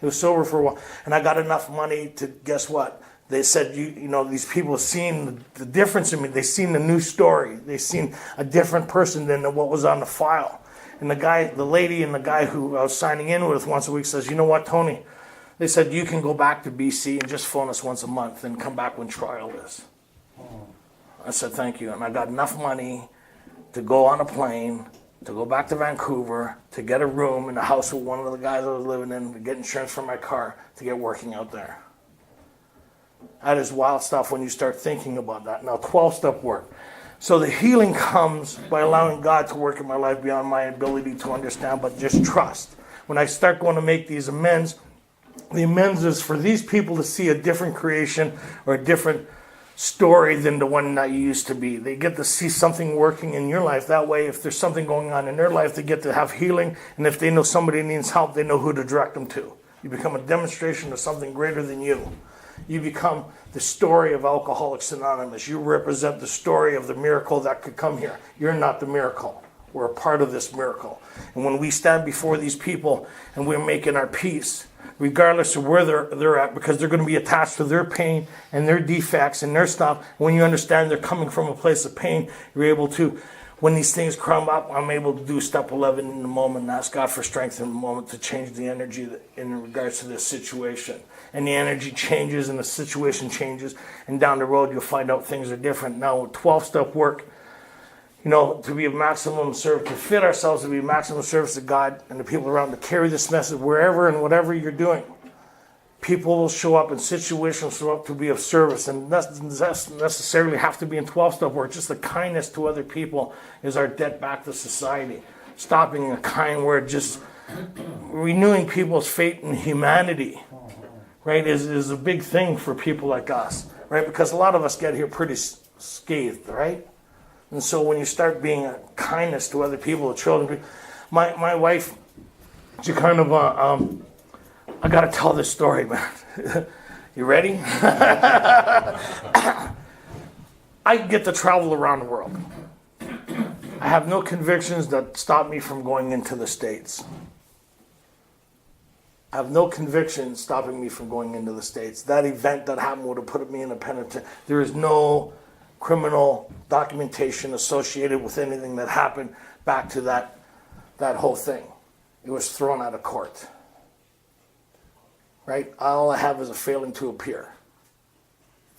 He was sober for a while. And I got enough money to, guess what? They said, you know, these people seen the difference in me. They seen the new story. They seen a different person than what was on the file. And the lady and the guy who I was signing in with once a week says, you know what, Tony? They said, you can go back to BC and just phone us once a month and come back when trial is. I said, thank you. And I got enough money to go on a plane, to go back to Vancouver, to get a room in the house with one of the guys I was living in, to get insurance for my car, to get working out there. That is wild stuff when you start thinking about that. Now, 12-step work. So the healing comes by allowing God to work in my life beyond my ability to understand, but just trust. When I start going to make these amends, the amends is for these people to see a different creation or a different story than the one that you used to be. They get to see something working in your life. That way, if there's something going on in their life, they get to have healing. And if they know somebody needs help, they know who to direct them to. You become a demonstration of something greater than you. You become the story of Alcoholics Anonymous. You represent the story of the miracle that could come here. You're not the miracle. We're a part of this miracle. And when we stand before these people and we're making our peace, regardless of where they're at, because they're going to be attached to their pain and their defects and their stuff. When you understand they're coming from a place of pain, you're able to, when these things crumb up, I'm able to do step 11 in the moment and ask God for strength in the moment to change the energy in regards to this situation. And the energy changes and the situation changes, and down the road you'll find out things are different. Now with 12-step work, to be of maximum service, to fit ourselves to be of maximum service to God and the people around, to carry this message wherever and whatever you're doing. People will show up and situations will show up to be of service, and that doesn't necessarily have to be in 12-step work. Just the kindness to other people is our debt back to society. Stopping a kind word, just renewing people's faith in humanity, right, is a big thing for people like us, right? Because a lot of us get here pretty scathed, right? And so when you start being a kindness to other people, children, my wife, she kind of, I got to tell this story, man. You ready? I get to travel around the world. I have no convictions that stop me from going into the States. I have no conviction stopping me from going into the States. That event that happened would have put me in a penitentiary. There is no criminal documentation associated with anything that happened back to that whole thing. It was thrown out of court. Right? All I have is a failing to appear.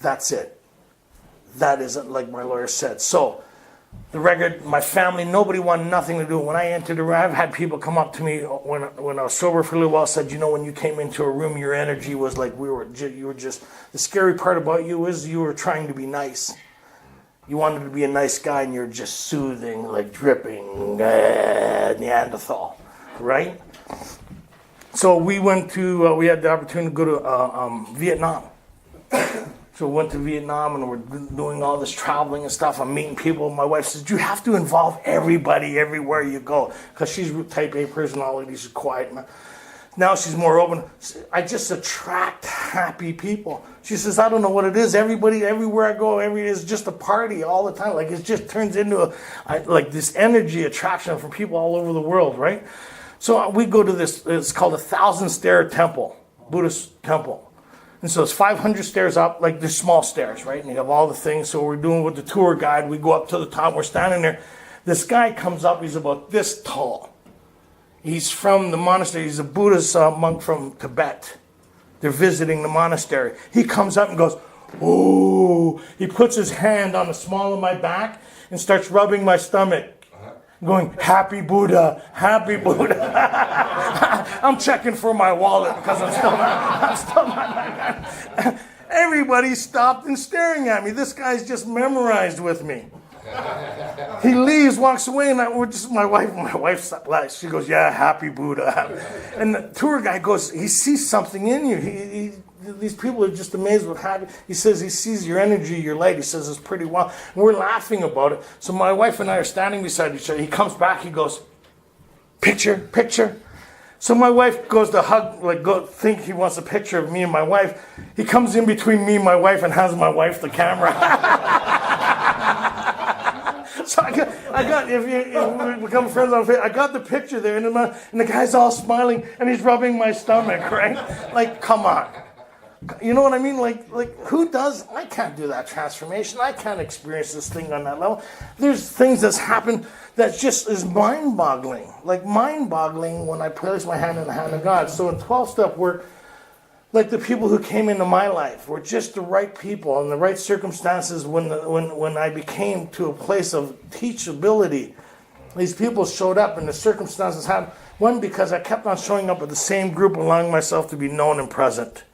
That's it. That isn't like my lawyer said. So, the record, my family, nobody wanted nothing to do. When I entered a room, I've had people come up to me when I was sober for a little while, said, when you came into a room, your energy was like you were just, the scary part about you is you were trying to be nice. You wanted to be a nice guy, and you're just soothing, like dripping, Neanderthal, right? So we had the opportunity to go to Vietnam. So we went to Vietnam, and we're doing all this traveling and stuff. I'm meeting people. My wife says, you have to involve everybody everywhere you go, because she's type A personality. She's quiet. Now she's more open. I just attract happy people. She says, I don't know what it is. Everybody, everywhere I go, it's just a party all the time. Like, it just turns into this energy attraction from people all over the world, right? So we go to this, it's called a 1,000-stair temple, Buddhist temple. And so it's 500 stairs up, like there's small stairs, right? And you have all the things. So we're doing with the tour guide. We go up to the top. We're standing there. This guy comes up. He's about this tall. He's from the monastery. He's a Buddhist monk from Tibet. They're visiting the monastery. He comes up and goes, oh. He puts his hand on the small of my back and starts rubbing my stomach. Going, happy Buddha, happy Buddha. I'm checking for my wallet because I'm still not. Everybody stopped and staring at me. This guy's just memorized with me. He leaves, walks away, and my wife, she goes, yeah, happy Buddha. And the tour guy goes, he sees something in you. These people are just amazed with happy. He says he sees your energy, your light. He says it's pretty wild. And we're laughing about it. So my wife and I are standing beside each other. He comes back. He goes, picture. So my wife goes to hug, think he wants a picture of me and my wife. He comes in between me and my wife and hands my wife the camera. So I got if we become friends on Facebook, I got the picture there, and the guy's all smiling, and he's rubbing my stomach, right? Like, come on. You know what I mean? Like who does? I can't do that transformation. I can't experience this thing on that level. There's things that's happened that just is mind-boggling. Like mind-boggling when I place my hand in the hand of God. So in 12-step work, like the people who came into my life were just the right people and the right circumstances when I became to a place of teachability. These people showed up and the circumstances happened. One, because I kept on showing up with the same group, allowing myself to be known and present.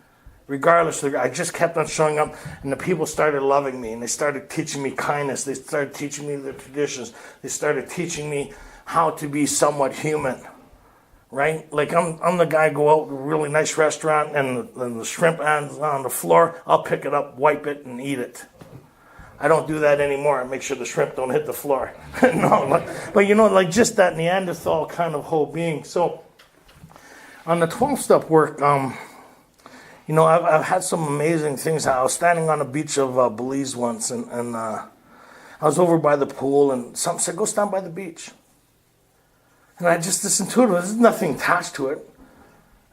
Regardless, I just kept on showing up, and the people started loving me, and they started teaching me kindness. They started teaching me their traditions. They started teaching me how to be somewhat human, right? Like I'm the guy go out to a really nice restaurant, and the shrimp ends on the floor. I'll pick it up, wipe it, and eat it. I don't do that anymore. I make sure the shrimp don't hit the floor. No, but you know, like just that Neanderthal kind of whole being. So on the 12-step work, you know, I've had some amazing things. I was standing on a beach of Belize once, and I was over by the pool, and something said, go stand by the beach. And I just, this intuitive, there's nothing attached to it.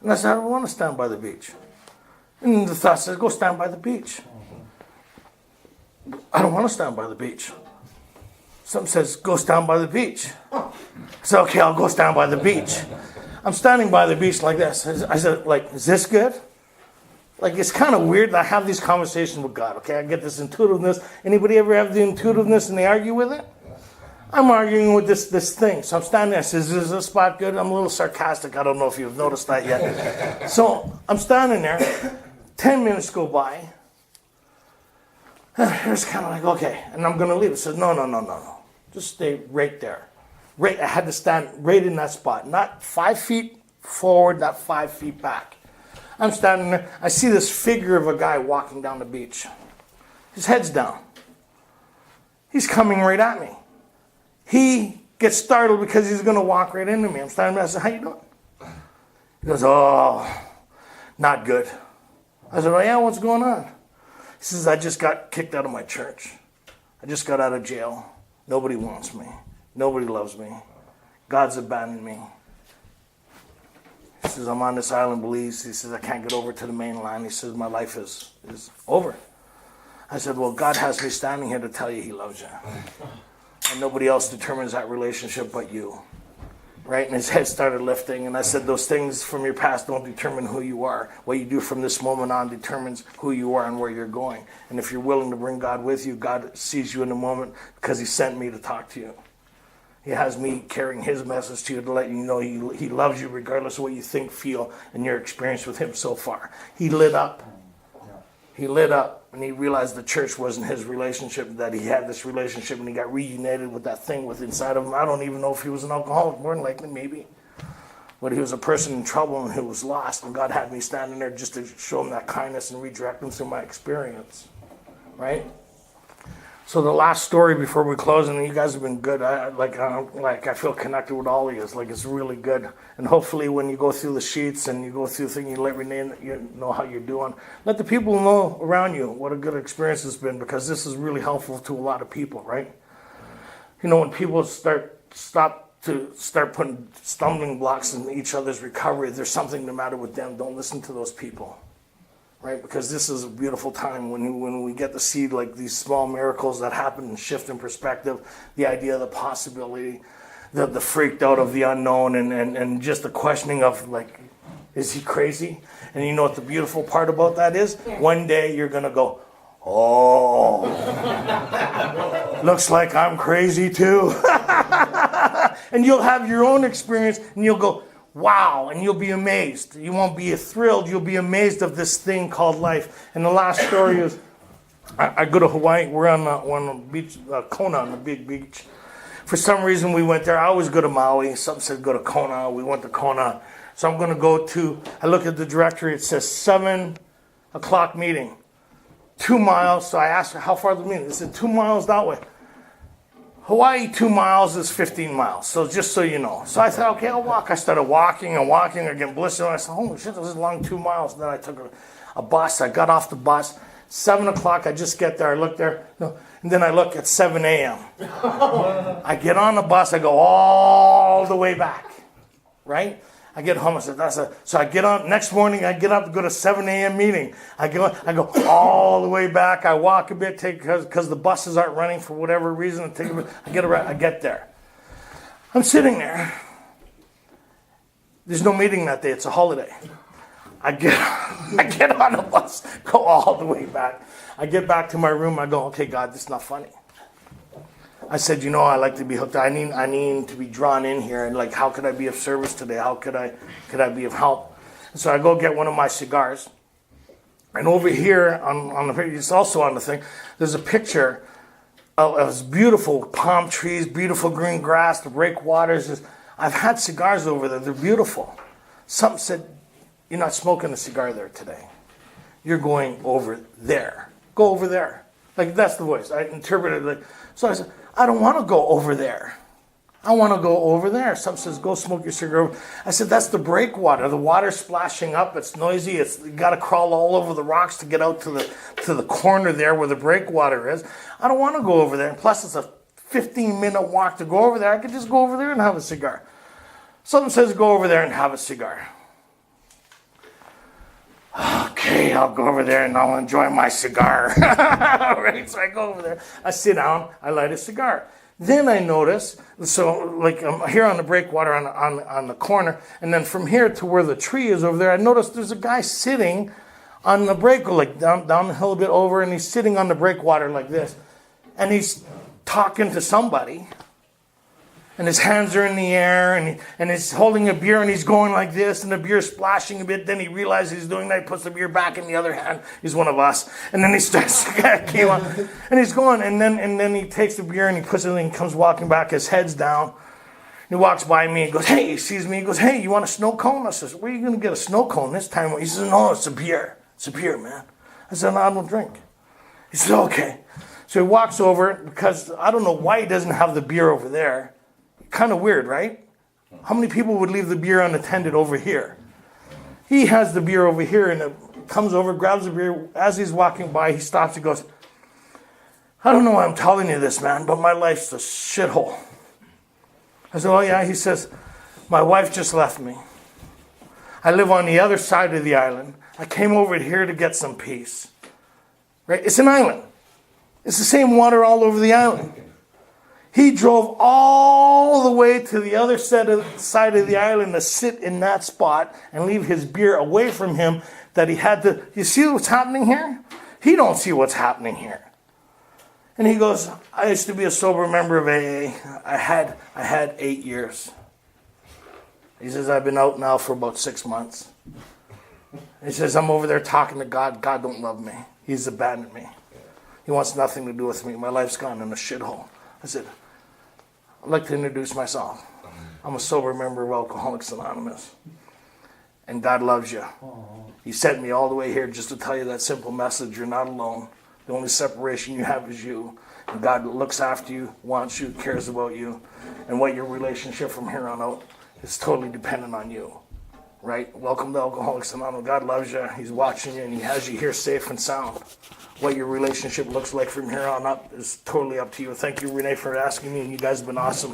And I said, I don't want to stand by the beach. And the thought says, go stand by the beach. I don't want to stand by the beach. Something says, go stand by the beach. I said, okay, I'll go stand by the beach. I'm standing by the beach like this. I said, like, is this good? Like, it's kind of weird that I have these conversations with God, okay? I get this intuitiveness. Anybody ever have the intuitiveness and they argue with it? I'm arguing with this thing. So I'm standing there. I says, is this spot good? I'm a little sarcastic. I don't know if you've noticed that yet. So I'm standing there. 10 minutes go by. It's kind of like, okay. And I'm going to leave. It says, no. Just stay right there. Right. I had to stand right in that spot. Not 5 feet forward, not 5 feet back. I'm standing there. I see this figure of a guy walking down the beach. His head's down. He's coming right at me. He gets startled because he's going to walk right into me. I'm standing there. I said, how you doing? He goes, oh, not good. I said, oh, yeah, what's going on? He says, I just got kicked out of my church. I just got out of jail. Nobody wants me. Nobody loves me. God's abandoned me. He says, I'm on this island, Belize. He says, I can't get over to the mainland. He says, my life is over. I said, well, God has me standing here to tell you he loves you. And nobody else determines that relationship but you. Right? And his head started lifting. And I said, those things from your past don't determine who you are. What you do from this moment on determines who you are and where you're going. And if you're willing to bring God with you, God sees you in the moment because he sent me to talk to you. He has me carrying his message to you to let you know he loves you regardless of what you think, feel, and your experience with him so far. He lit up. He lit up, and he realized the church wasn't his relationship, that he had this relationship, and he got reunited with that thing with inside of him. I don't even know if he was an alcoholic, more than likely, maybe. But he was a person in trouble and who was lost, and God had me standing there just to show him that kindness and redirect him through my experience, right? So the last story before we close, and you guys have been good. I feel connected with all of you. Like it's really good. And hopefully, when you go through the sheets and you go through things, you let Renee know how you're doing. Let the people know around you what a good experience it's been, because this is really helpful to a lot of people, right? You know, when people start putting stumbling blocks in each other's recovery, there's something the matter with them. Don't listen to those people. Right, because this is a beautiful time when we get to see like these small miracles that happen and shift in perspective, the idea of the possibility, the freaked out of the unknown, and just the questioning of like, is he crazy? And you know what the beautiful part about that is? One day you're going to go, oh, looks like I'm crazy too. And you'll have your own experience and you'll go, wow, and you'll be amazed. You won't be thrilled. You'll be amazed of this thing called life. And the last story is, I go to Hawaii. We're on the beach, Kona, on the big beach. For some reason, we went there. I always go to Maui. Something said go to Kona. We went to Kona. So I'm going to go to, I look at the directory. It says 7 o'clock meeting. 2 miles. So I asked her, how far is the meeting? They said 2 miles that way. Hawaii, 2 miles is 15 miles, so just so you know. So I thought, okay, I'll walk. I started walking, I get blistered. I said, holy shit, this is a long 2 miles. And then I took a bus. I got off the bus. 7 o'clock, I just get there. I look there. No, and then I look at 7 a.m. I get on the bus. I go all the way back, right? I get home. I said, so I get on. Next morning, I get up to go to 7 a.m. meeting. I go all the way back. I walk a bit, because the buses aren't running for whatever reason. I get there. I'm sitting there. There's no meeting that day. It's a holiday. I get on the bus, go all the way back. I get back to my room. I go, okay, God, this is not funny. I said, I like to be hooked. I need to be drawn in here. And like, how could I be of service today? How could I be of help? And so I go get one of my cigars. And over here on the picture, it's also on the thing, there's a picture of beautiful palm trees, beautiful green grass, the breakwaters. I've had cigars over there. They're beautiful. Something said, you're not smoking a cigar there today. You're going over there. Go over there. Like, that's the voice. I interpreted it like, so I said, I don't want to go over there. I want to go over there. Some says, go smoke your cigar. I said, that's the breakwater. The water's splashing up. It's noisy. You got to crawl all over the rocks to get out to the corner there where the breakwater is. I don't want to go over there. And plus, it's a 15-minute walk to go over there. I could just go over there and have a cigar. Someone says, go over there and have a cigar. Okay, I'll go over there and I'll enjoy my cigar. Right, so I go over there. I sit down. I light a cigar. Then I notice, so like I'm here on the breakwater on the corner, and then from here to where the tree is over there, I noticed there's a guy sitting on the break, like down the hill a bit over, and he's sitting on the breakwater like this. And he's talking to somebody. And his hands are in the air, and he's holding a beer, and he's going like this, and the beer's splashing a bit. Then he realizes he's doing that. He puts the beer back in the other hand. He's one of us. And then he starts, came on, and he's going, and then he takes the beer, and he puts it in, and comes walking back, his head's down. And he walks by me and goes, hey, he sees me. He goes, hey, you want a snow cone? I says, where are you going to get a snow cone this time? He says, no, it's a beer. It's a beer, man. I said, no, I don't drink. He said, okay. So he walks over, because I don't know why he doesn't have the beer over there. Kind of weird, right? How many people would leave the beer unattended over here? He has the beer over here, and comes over, grabs the beer. As he's walking by, he stops and goes, I don't know why I'm telling you this, man, but my life's a shithole. I said, oh yeah? He says, my wife just left me. I live on the other side of the island. I came over here to get some peace. Right? It's an island. It's the same water all over the island. He drove all the way to the other side of the island to sit in that spot and leave his beer away from him that he had to. You see what's happening here? He don't see what's happening here. And he goes, I used to be a sober member of AA. I had 8 years. He says, I've been out now for about 6 months. He says, I'm over there talking to God. God don't love me. He's abandoned me. He wants nothing to do with me. My life's gone in a shithole. I said, I'd like to introduce myself. I'm a sober member of Alcoholics Anonymous. And God loves you. He sent me all the way here just to tell you that simple message. You're not alone. The only separation you have is you. And God looks after you, wants you, cares about you. And what your relationship from here on out is totally dependent on you. Right? Welcome to Alcoholics Anonymous. God loves you. He's watching you, and He has you here safe and sound. What your relationship looks like from here on up is totally up to you. Thank you, Renee, for asking me, and you guys have been awesome.